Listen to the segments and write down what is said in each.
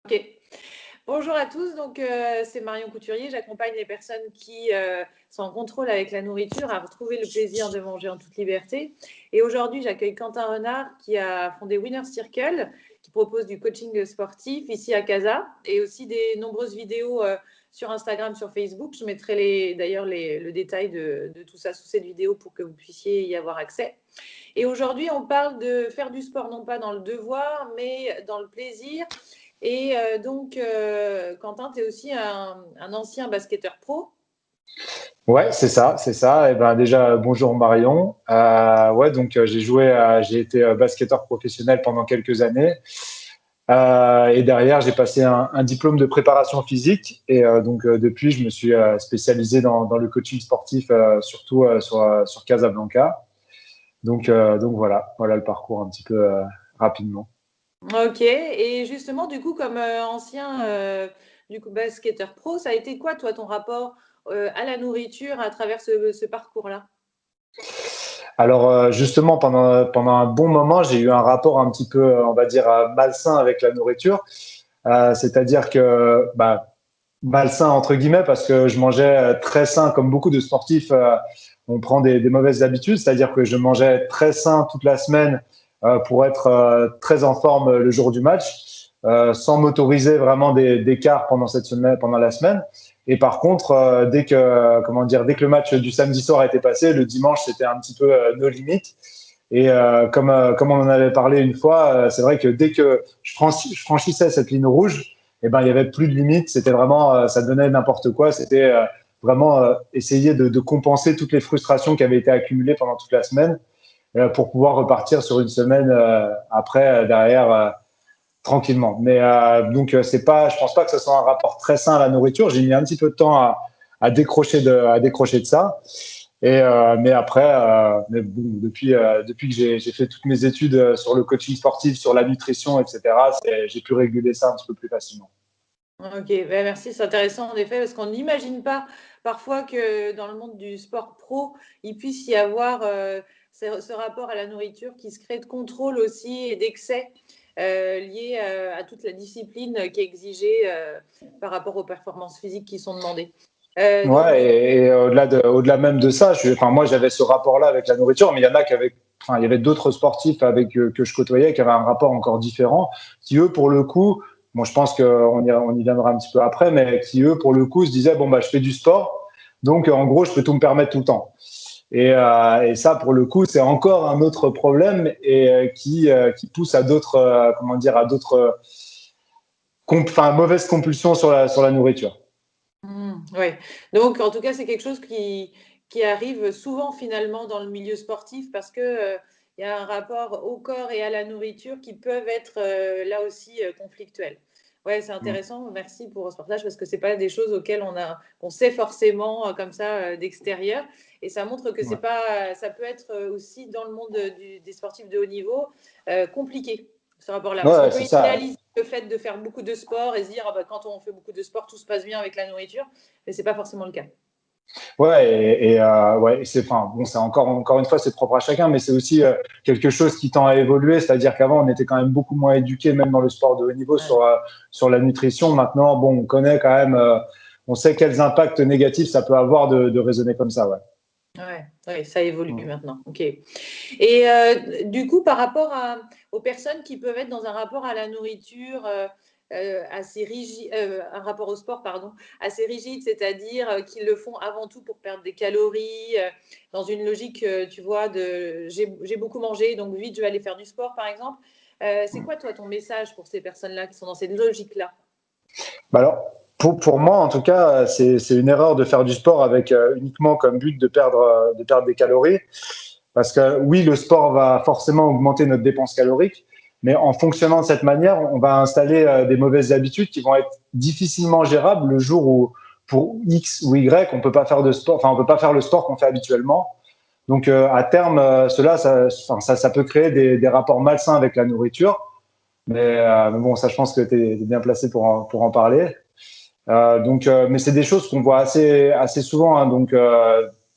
OK. Bonjour à tous, donc c'est Marion Couturier. J'accompagne les personnes qui sont en contrôle avec la nourriture à retrouver le plaisir de manger en toute liberté. Et aujourd'hui, j'accueille Quentin Renard qui a fondé Winner Circle, qui propose du coaching sportif ici à Casa et aussi des nombreuses vidéos sur Instagram, sur Facebook. Je mettrai d'ailleurs le détail de tout ça sous cette vidéo pour que vous puissiez y avoir accès. Et aujourd'hui, on parle de faire du sport, non pas dans le devoir, mais dans le plaisir. Et Quentin, tu es aussi un ancien basketteur pro. Ouais, c'est ça, c'est ça. Et ben déjà, bonjour Marion. Ouais, donc j'ai été basketteur professionnel pendant quelques années. Et derrière, j'ai passé un diplôme de préparation physique. Et depuis, je me suis spécialisé dans le coaching sportif, surtout sur Casablanca. Donc voilà le parcours un petit peu rapidement. Ok, et justement, du coup, comme ancien basketteur pro, ça a été quoi, toi, ton rapport à la nourriture à travers ce parcours-là? Alors justement, pendant un bon moment, j'ai eu un rapport un petit peu, on va dire, malsain avec la nourriture. C'est-à-dire que, malsain entre guillemets, parce que je mangeais très sain, comme beaucoup de sportifs, on prend des mauvaises habitudes, c'est-à-dire que je mangeais très sain toute la semaine pour être très en forme le jour du match, sans m'autoriser vraiment des écarts pendant cette semaine, pendant la semaine. Et par contre, dès que le match du samedi soir était passé, le dimanche c'était un petit peu nos limites. Et comme on en avait parlé une fois, c'est vrai que dès que je franchissais cette ligne rouge, eh ben, il y avait plus de limites. C'était vraiment, ça devenait n'importe quoi. C'était vraiment essayer de compenser toutes les frustrations qui avaient été accumulées pendant toute la semaine pour pouvoir repartir sur une semaine après, derrière, tranquillement. Mais c'est pas, je pense pas que ce soit un rapport très sain à la nourriture. J'ai mis un petit peu de temps à décrocher de ça. Mais après, mais bon, depuis que j'ai fait toutes mes études sur le coaching sportif, sur la nutrition, etc., j'ai pu réguler ça un petit peu plus facilement. Ok, ben merci, c'est intéressant en effet, parce qu'on n'imagine pas parfois que dans le monde du sport pro, il puisse y avoir ce rapport à la nourriture qui se crée de contrôle aussi et d'excès lié à toute la discipline qui est exigée par rapport aux performances physiques qui sont demandées. Donc, Ouais, et au-delà même de ça, enfin, moi j'avais ce rapport-là avec la nourriture, mais il y en a qui avaient, enfin, il y avait d'autres sportifs que je côtoyais qui avaient un rapport encore différent, qui eux, pour le coup, bon, je pense on y viendra un petit peu après, mais qui eux, pour le coup, se disaient, bon, bah, je fais du sport, donc en gros, je peux tout me permettre tout le temps. Et ça, pour le coup, c'est encore un autre problème et qui pousse à d'autres, comment dire, à d'autres, enfin, mauvaises compulsions sur la nourriture. ouais. Donc, en tout cas, c'est quelque chose qui arrive souvent finalement dans le milieu sportif parce que, il y a un rapport au corps et à la nourriture qui peuvent être là aussi conflictuels. Ouais, c'est Mm. intéressant. Merci pour ce partage parce que c'est pas des choses auxquelles on sait forcément comme ça d'extérieur. Et ça montre que c'est Ouais. pas, ça peut être aussi dans le monde des sportifs de haut niveau compliqué ce rapport-là parce qu'on Ouais, peut c'est ça. idéaliser le fait de faire beaucoup de sport et se dire ah bah, quand on fait beaucoup de sport, tout se passe bien avec la nourriture, mais c'est pas forcément le cas. Ouais, ouais, et c'est, enfin, bon, c'est encore une fois, c'est propre à chacun, mais c'est aussi quelque chose qui tend à évoluer. C'est-à-dire qu'avant, on était quand même beaucoup moins éduqué, même dans le sport de haut niveau, Ouais, sur la nutrition. Maintenant, bon, on connaît quand même, on sait quels impacts négatifs ça peut avoir de raisonner comme ça, ouais. ouais, ouais, ça évolue Mm. maintenant. Ok. Et du coup, par rapport aux personnes qui peuvent être dans un rapport à la nourriture assez rigide, un rapport au sport, pardon, assez rigide, c'est-à-dire qu'ils le font avant tout pour perdre des calories, dans une logique, tu vois, de j'ai beaucoup mangé, donc vite je vais aller faire du sport, par exemple. C'est quoi, toi, ton message pour ces personnes-là qui sont dans cette logique-là? Bah alors, pour moi, en tout cas, c'est une erreur de faire du sport avec uniquement comme but de perdre des calories. Parce que oui, le sport va forcément augmenter notre dépense calorique, mais en fonctionnant de cette manière, on va installer des mauvaises habitudes qui vont être difficilement gérables le jour où, pour X ou Y, on peut pas faire de sport, enfin, on peut pas faire le sport qu'on fait habituellement. Donc, à terme, enfin, ça peut créer des rapports malsains avec la nourriture. Mais bon, ça, je pense que tu es bien placé pour en parler. Mais c'est des choses qu'on voit assez souvent. Hein,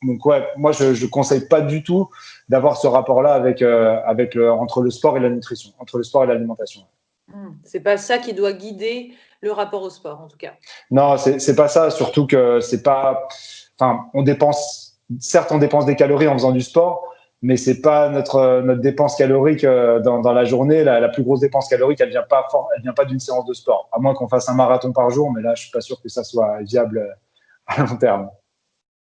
donc ouais, moi je conseille pas du tout d'avoir ce rapport-là entre le sport et la nutrition, entre le sport et l'alimentation. C'est pas ça qui doit guider le rapport au sport, en tout cas. Non, c'est pas ça. Surtout que c'est pas. Enfin, on dépense. Certes, on dépense des calories en faisant du sport, mais c'est pas notre dépense calorique dans la journée. La plus grosse dépense calorique, elle vient pas d'une séance de sport. À moins qu'on fasse un marathon par jour, mais là, je suis pas sûr que ça soit viable à long terme.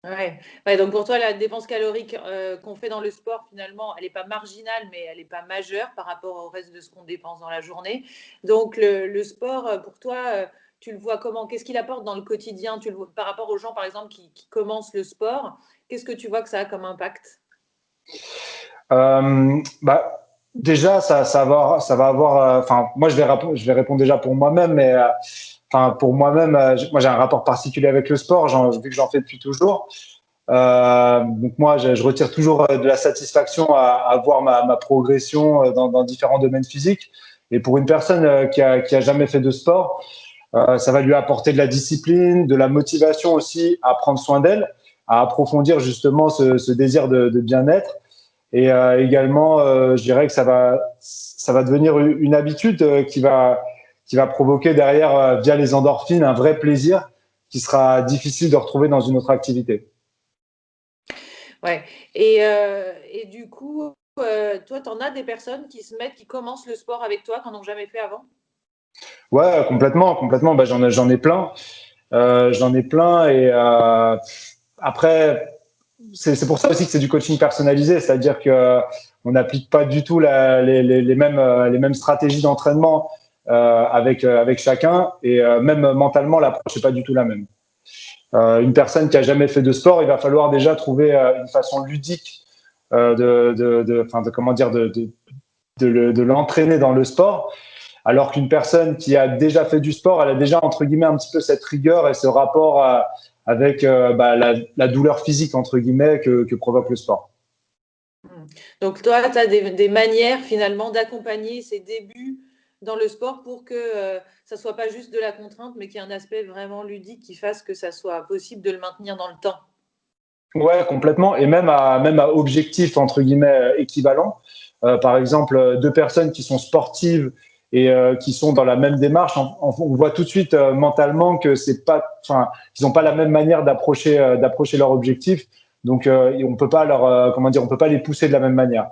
Ouais. Ouais, donc pour toi, la dépense calorique qu'on fait dans le sport, finalement, elle n'est pas marginale, mais elle n'est pas majeure par rapport au reste de ce qu'on dépense dans la journée. Donc le sport, pour toi, tu le vois comment? Qu'est-ce qu'il apporte dans le quotidien? Tu le vois, par rapport aux gens, par exemple, qui commencent le sport, qu'est-ce que tu vois que ça a comme impact? Bah, déjà, ça va avoir. Enfin, moi, je vais répondre déjà pour moi-même, mais enfin, pour moi-même, moi, j'ai un rapport particulier avec le sport, vu que j'en fais depuis toujours. Donc moi, je retire toujours de la satisfaction à voir ma progression dans différents domaines physiques. Et pour une personne qui a jamais fait de sport, ça va lui apporter de la discipline, de la motivation aussi à prendre soin d'elle, à approfondir justement ce désir de bien-être. Et également, je dirais que ça va devenir une habitude qui va provoquer derrière, via les endorphines, un vrai plaisir qui sera difficile de retrouver dans une autre activité. Ouais. Et du coup, toi, tu en as des personnes qui se mettent, qui commencent le sport avec toi, qui n'en ont jamais fait avant? Ouais, complètement, complètement. Bah, j'en ai plein. J'en ai plein et après, c'est pour ça aussi que c'est du coaching personnalisé, c'est-à-dire que on n'applique pas du tout les mêmes stratégies d'entraînement avec chacun et même mentalement, l'approche n'est pas du tout la même. Une personne qui a jamais fait de sport, il va falloir déjà trouver une façon ludique enfin, comment dire, de l'entraîner dans le sport, alors qu'une personne qui a déjà fait du sport, elle a déjà entre guillemets un petit peu cette rigueur et ce rapport avec bah, la douleur physique entre guillemets que provoque le sport. Mmh. Donc toi, tu as des manières finalement d'accompagner ces débuts dans le sport pour que ça soit pas juste de la contrainte, mais qu'il y ait un aspect vraiment ludique qui fasse que ça soit possible de le maintenir dans le temps. Ouais, complètement. Et même à objectif, entre guillemets, équivalent. Par exemple, deux personnes qui sont sportives et qui sont dans la même démarche, on voit tout de suite mentalement que c'est pas, enfin, ils n'ont pas la même manière d'approcher leur objectif. Donc, on peut pas comment dire, on peut pas les pousser de la même manière.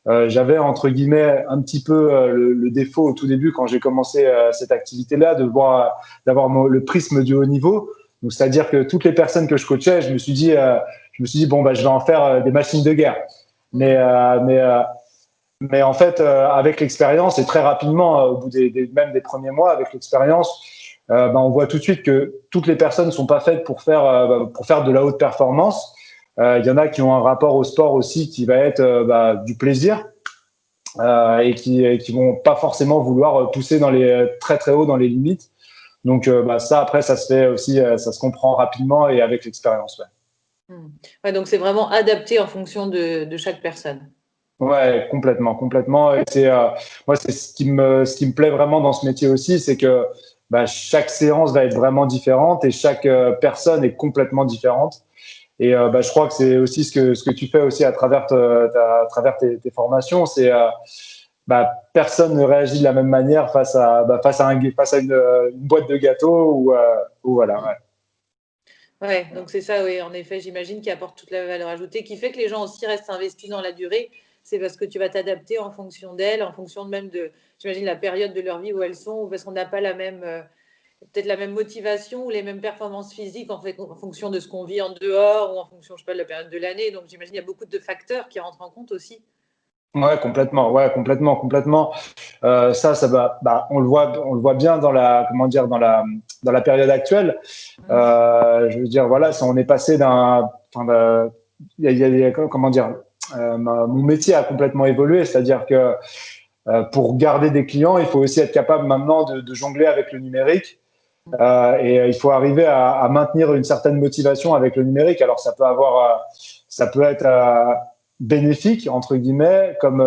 J'avais entre guillemets un petit peu le défaut au tout début quand j'ai commencé cette activité-là d'avoir le prisme du haut niveau. Donc c'est-à-dire que toutes les personnes que je coachais, je me suis dit bon bah je vais en faire des machines de guerre. Mais Mmh. mais en fait avec l'expérience et très rapidement au bout même des premiers mois avec l'expérience, ben, on voit tout de suite que toutes les personnes ne sont pas faites pour faire de la haute performance. Il y en a qui ont un rapport au sport aussi qui va être bah, du plaisir et qui vont pas forcément vouloir pousser dans les très très haut dans les limites. Donc bah, ça après ça se fait aussi, ça se comprend rapidement et avec l'expérience. Ouais. Mmh. Ouais, donc c'est vraiment adapté en fonction de chaque personne. Ouais, complètement, complètement. Et c'est moi, c'est ce qui me plaît vraiment dans ce métier aussi, c'est que bah, chaque séance va être vraiment différente et chaque personne est complètement différente. Et bah, je crois que c'est aussi ce que tu fais aussi à travers tes formations, c'est bah, personne ne réagit de la même manière face à une boîte de gâteaux ou voilà. Ouais. Ouais, donc c'est ça, oui, en effet, j'imagine, qui apporte toute la valeur ajoutée, qui fait que les gens aussi restent investis dans la durée. C'est parce que tu vas t'adapter en fonction d'elles, en fonction de même de, j'imagine, la période de leur vie où elles sont, ou parce qu'on n'a pas la même, peut-être la même motivation ou les mêmes performances physiques en fait, en fonction de ce qu'on vit en dehors ou en fonction, je sais pas, de la période de l'année. Donc j'imagine il y a beaucoup de facteurs qui rentrent en compte aussi. Ouais, complètement, ouais, complètement, complètement. Ça va, bah, on le voit bien dans la, comment dire, dans la période actuelle. Mm. Je veux dire, voilà, si on est passé enfin, il y a, comment dire, mon métier a complètement évolué, c'est-à-dire que pour garder des clients, il faut aussi être capable maintenant de jongler avec le numérique. Et il faut arriver à maintenir une certaine motivation avec le numérique. Alors ça peut être bénéfique entre guillemets, comme,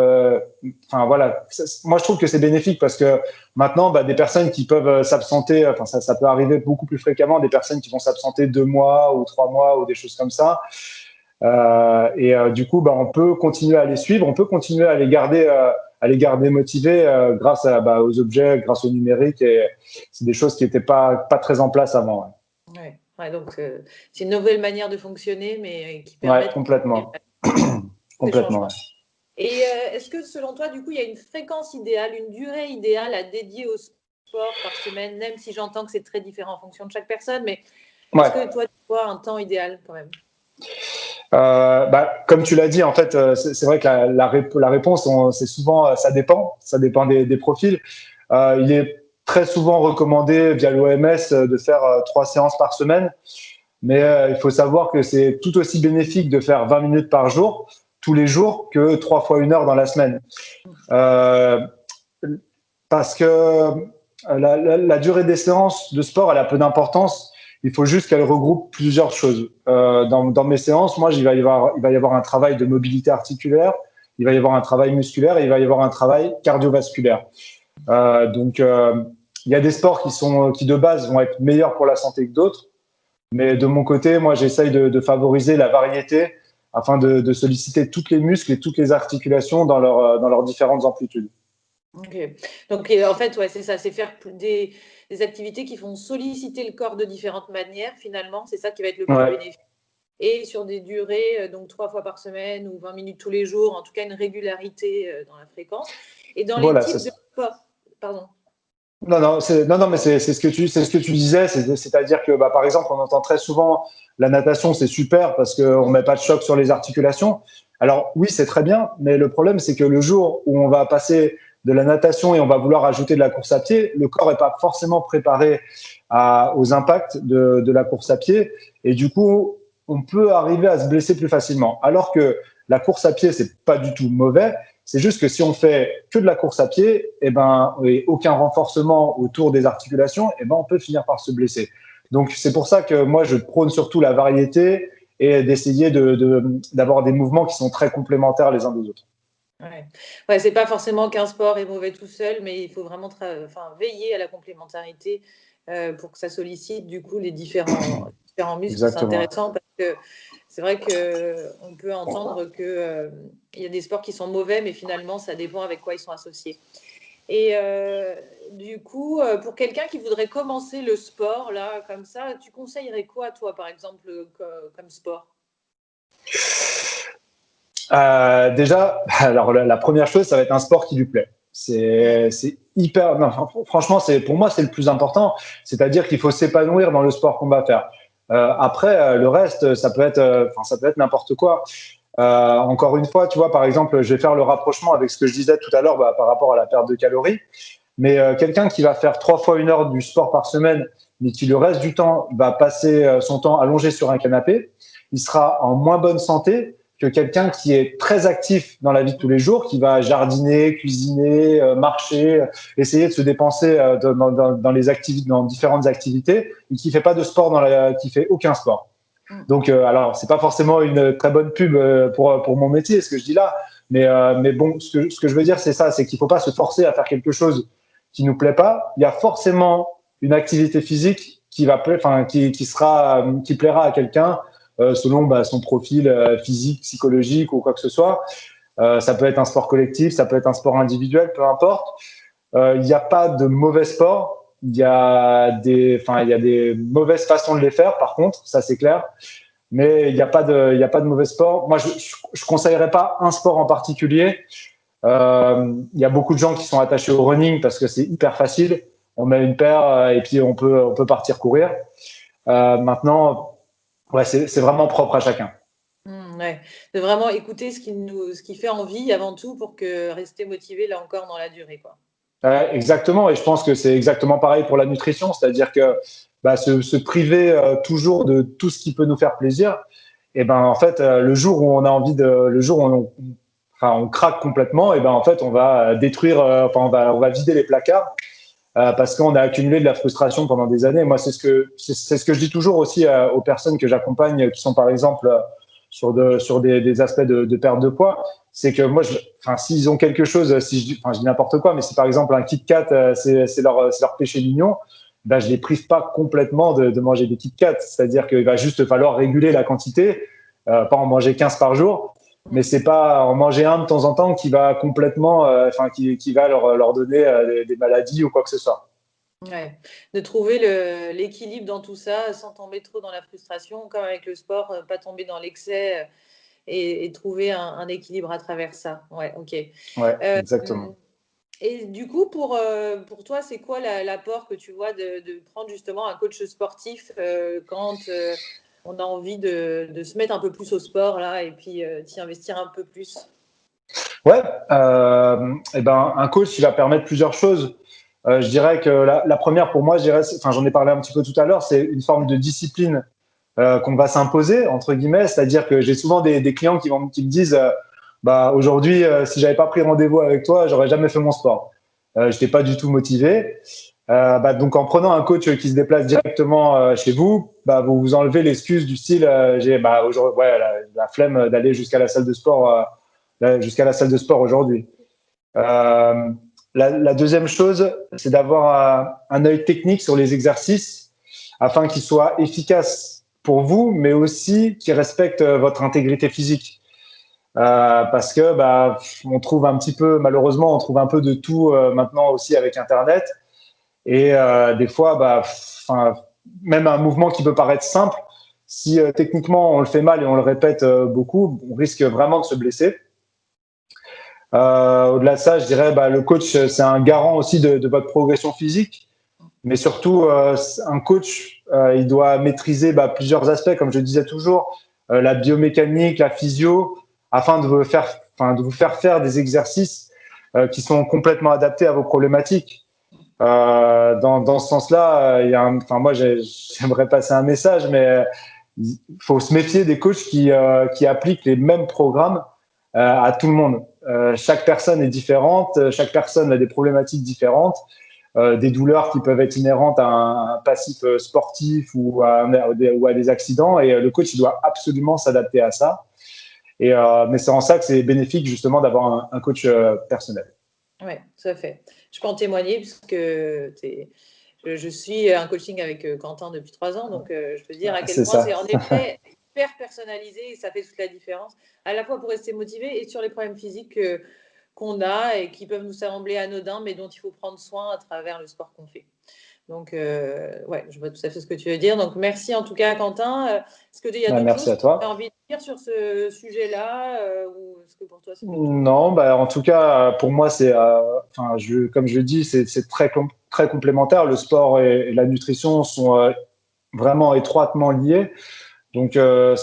enfin voilà. Moi je trouve que c'est bénéfique parce que maintenant, bah, des personnes qui peuvent s'absenter, enfin ça peut arriver beaucoup plus fréquemment, des personnes qui vont s'absenter 2 mois ou 3 mois ou des choses comme ça. Du coup, bah, on peut continuer à les suivre, on peut continuer à les garder à les garder motivés grâce aux objets, grâce au numérique. Et c'est des choses qui n'étaient pas très en place avant. Ouais. Ouais, donc c'est une nouvelle manière de fonctionner, mais qui Ouais, permet de continuer complètement. ces Complètement. changements. Et est-ce que selon toi, du coup, il y a une fréquence idéale, une durée idéale à dédier au sport par semaine, même si j'entends que c'est très différent en fonction de chaque personne, mais est-ce Ouais. que toi, tu vois un temps idéal quand même? Comme tu l'as dit, en fait, c'est vrai que la réponse, c'est souvent, ça dépend des profils. Il est très souvent recommandé via l'OMS de faire 3 séances par semaine, mais il faut savoir que c'est tout aussi bénéfique de faire 20 minutes par jour, tous les jours, que 3 fois 1 heure dans la semaine. Euh, Parce que la durée des séances de sport, elle a peu d'importance. Il faut juste qu'elle regroupe plusieurs choses. Dans mes séances, moi, il va y avoir un travail de mobilité articulaire, il va y avoir un travail musculaire et il va y avoir un travail cardiovasculaire. Il y a des sports qui de base vont être meilleurs pour la santé que d'autres, mais de mon côté, moi, j'essaye de favoriser la variété afin de solliciter toutes les muscles et toutes les articulations dans leurs différentes amplitudes. Ok. Donc, en fait, ouais, c'est ça, c'est faire des activités qui font solliciter le corps de différentes manières, finalement. C'est ça qui va être le plus Ouais, bénéfique. Et sur des durées, donc 3 fois par semaine ou 20 minutes tous les jours, en tout cas une régularité dans la fréquence. Et dans les voilà, types de sport, pardon. non, mais c'est c'est ce que tu disais, c'est-à-dire que, par exemple, on entend très souvent la natation, c'est super parce qu'on met pas de choc sur les articulations. Alors oui, c'est très bien, mais le problème, c'est que le jour où on va passer de la natation et on va vouloir ajouter de la course à pied, le corps n'est pas forcément préparé aux impacts de la course à pied, et du coup, on peut arriver à se blesser plus facilement. Alors que la course à pied, c'est pas du tout mauvais. C'est juste que si on fait que de la course à pied, et aucun renforcement autour des articulations, on peut finir par se blesser. Donc c'est pour ça que moi je prône surtout la variété et d'essayer d'avoir des mouvements qui sont très complémentaires les uns des autres. Ouais. Ouais, c'est pas forcément qu'un sport est mauvais tout seul, mais il faut vraiment enfin, veiller à la complémentarité pour que ça sollicite du coup les différents muscles. C'est Exactement. intéressant parce que c'est vrai que on peut entendre que il y a des sports qui sont mauvais, mais finalement ça dépend avec quoi ils sont associés. Et du coup, pour quelqu'un qui voudrait commencer le sport là comme ça, tu conseillerais quoi toi par exemple comme sport? Déjà, alors la première chose, ça va être un sport qui lui plaît. C'est hyper. Non, franchement, pour moi, c'est le plus important. C'est-à-dire qu'il faut s'épanouir dans le sport qu'on va faire. Après, le reste, ça peut être n'importe quoi. Encore une fois, tu vois, par exemple, je vais faire le rapprochement avec ce que je disais tout à l'heure par rapport à la perte de calories. Mais quelqu'un qui va faire 3 fois 1 heure du sport par semaine, mais qui le reste du temps va passer son temps allongé sur un canapé, il sera en moins bonne santé que quelqu'un qui est très actif dans la vie de tous les jours, qui va jardiner, cuisiner, marcher, essayer de se dépenser dans différentes activités, et qui fait pas de sport qui fait aucun sport. Mm. Donc, alors, c'est pas forcément une très bonne pub pour mon métier, ce que je dis là, mais bon, ce que je veux dire, c'est ça, c'est qu'il faut pas se forcer à faire quelque chose qui nous plaît pas. Il y a forcément une activité physique qui plaira à quelqu'un selon son profil physique, psychologique ou quoi que ce soit. Ça peut être un sport collectif, ça peut être un sport individuel, peu importe. Il n'y a pas de mauvais sport. Il y a des mauvaises façons de les faire, par contre, ça c'est clair. Mais il y a pas de mauvais sport. Moi, je conseillerais pas un sport en particulier. Il y a beaucoup de gens qui sont attachés au running parce que c'est hyper facile. On met une paire et puis on peut partir courir. Maintenant, ouais, c'est vraiment propre à chacun. Ouais, de vraiment écouter ce qui fait envie avant tout pour que rester motivé là encore dans la durée, quoi. Exactement, et je pense que c'est exactement pareil pour la nutrition, c'est-à-dire que se priver toujours de tout ce qui peut nous faire plaisir, et en fait, le jour où on craque complètement, et en fait, on va détruire, on va vider les placards parce qu'on a accumulé de la frustration pendant des années. Moi, c'est ce que je dis toujours aussi aux personnes que j'accompagne, qui sont par exemple sur des aspects de perte de poids. C'est que moi, s'ils ont quelque chose, je dis n'importe quoi, mais si par exemple un Kit Kat, c'est leur péché mignon, je les prive pas complètement de manger des Kit Kat. C'est-à-dire qu'il va juste falloir réguler la quantité, pas en manger 15 par jour. mais c'est pas en manger un de temps en temps qui va complètement, qui va leur donner des maladies ou quoi que ce soit. Ouais, de trouver l'équilibre dans tout ça, sans tomber trop dans la frustration, comme avec le sport, pas tomber dans l'excès, et trouver un équilibre à travers ça. Ouais, OK. Ouais, Hem exactement. Et du coup, pour toi, c'est quoi l'apport que tu vois de prendre justement un coach sportif, quand, on a envie de se mettre un peu plus au sport là et puis, d'y investir un peu plus? Ouais, et ben, un coach, il va permettre plusieurs choses. Je dirais que la première pour moi, je dirais, enfin, j'en ai parlé un petit peu tout à l'heure, c'est une forme de discipline qu'on va s'imposer entre guillemets, c'est-à-dire que j'ai souvent des clients qui me disent bah aujourd'hui si j'avais pas pris rendez-vous avec toi, j'aurais jamais fait mon sport. J'étais pas du tout motivé. Bah, donc en prenant un coach qui se déplace directement chez vous, bah, vous vous enlevez l'excuse du style j'ai bah, aujourd'hui ouais, la flemme d'aller jusqu'à la salle de sport aujourd'hui. Euh, la deuxième chose, c'est d'avoir un œil technique sur les exercices afin qu'ils soient efficaces pour vous, mais aussi qu'ils respectent votre intégrité physique. Parce que bah, on trouve un petit peu, malheureusement, on trouve un peu de tout maintenant aussi avec Internet. Et des fois, bah, même un mouvement qui peut paraître simple, si techniquement on le fait mal et on le répète beaucoup, on risque vraiment de se blesser. Au-delà de ça, je dirais bah, le coach, c'est un garant aussi de votre progression physique, mais surtout, un coach, il doit maîtriser bah, plusieurs aspects, comme je disais toujours, la biomécanique, la physio, afin de vous faire faire des exercices qui sont complètement adaptés à vos problématiques. Dans ce sens-là, moi, j'aimerais passer un message, mais il faut se méfier des coachs qui appliquent les mêmes programmes à tout le monde. Chaque personne est différente, chaque personne a des problématiques différentes, des douleurs qui peuvent être inhérentes à un passif sportif ou à des accidents, et le coach il doit absolument s'adapter à ça. Mais c'est en ça que c'est bénéfique justement d'avoir un coach personnel. Ouais, tout à fait. Je peux en témoigner puisque je suis un coaching avec Quentin depuis 3 ans, donc je peux dire à quel C'est point c'est ça. en effet hyper personnalisé et ça fait toute la différence, à la fois pour rester motivé et sur les problèmes physiques qu'on a et qui peuvent nous sembler anodins, mais dont il faut prendre soin à travers le sport qu'on fait. Donc, ouais, je vois tout à fait ce que tu veux dire. Donc, merci en tout cas, Quentin. Est-ce qu'il y a d'autres Merci choses à que tu as toi. envie de dire sur ce sujet-là, ou est-ce que pour toi c'est plutôt... Non, bah, en tout cas, pour moi, comme je le dis, c'est très complémentaire. Le sport et la nutrition sont vraiment étroitement liés. Donc, l'un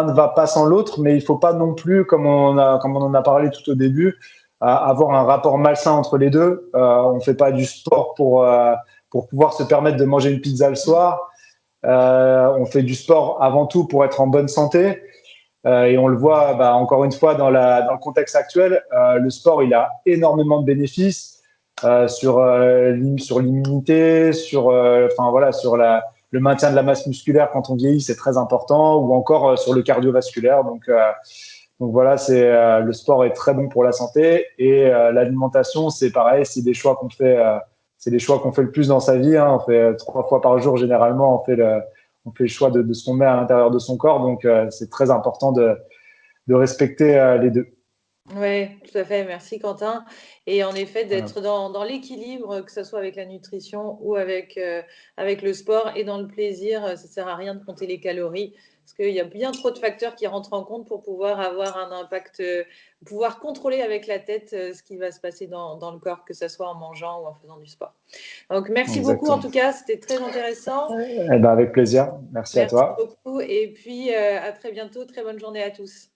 ne va pas sans l'autre, mais il ne faut pas non plus, comme on en a parlé tout au début, avoir un rapport malsain entre les deux. On ne fait pas du sport pour pouvoir se permettre de manger une pizza le soir. On fait du sport avant tout pour être en bonne santé. Et on le voit bah, encore une fois dans le contexte actuel, le sport il a énormément de bénéfices sur l'immunité, le maintien de la masse musculaire quand on vieillit, c'est très important, ou encore sur le cardiovasculaire. Donc voilà, le sport est très bon pour la santé, et l'alimentation c'est pareil, c'est des choix qu'on fait le plus dans sa vie. Hein. On fait 3 fois par jour généralement, on fait le choix de ce qu'on met à l'intérieur de son corps. Donc, c'est très important de respecter les deux. Oui, tout à fait. Merci, Quentin. Et en effet, Voilà. d'être dans l'équilibre, que ce soit avec la nutrition ou avec le sport et dans le plaisir. Ça sert à rien de compter les calories parce qu'il y a bien trop de facteurs qui rentrent en compte pour pouvoir avoir un impact, pouvoir contrôler avec la tête ce qui va se passer dans le corps, que ce soit en mangeant ou en faisant du sport. Donc, merci beaucoup en Exactement. tout cas. C'était très intéressant. Eh ben, avec plaisir. Merci à Merci toi. beaucoup. Et puis, à très bientôt. Très bonne journée à tous.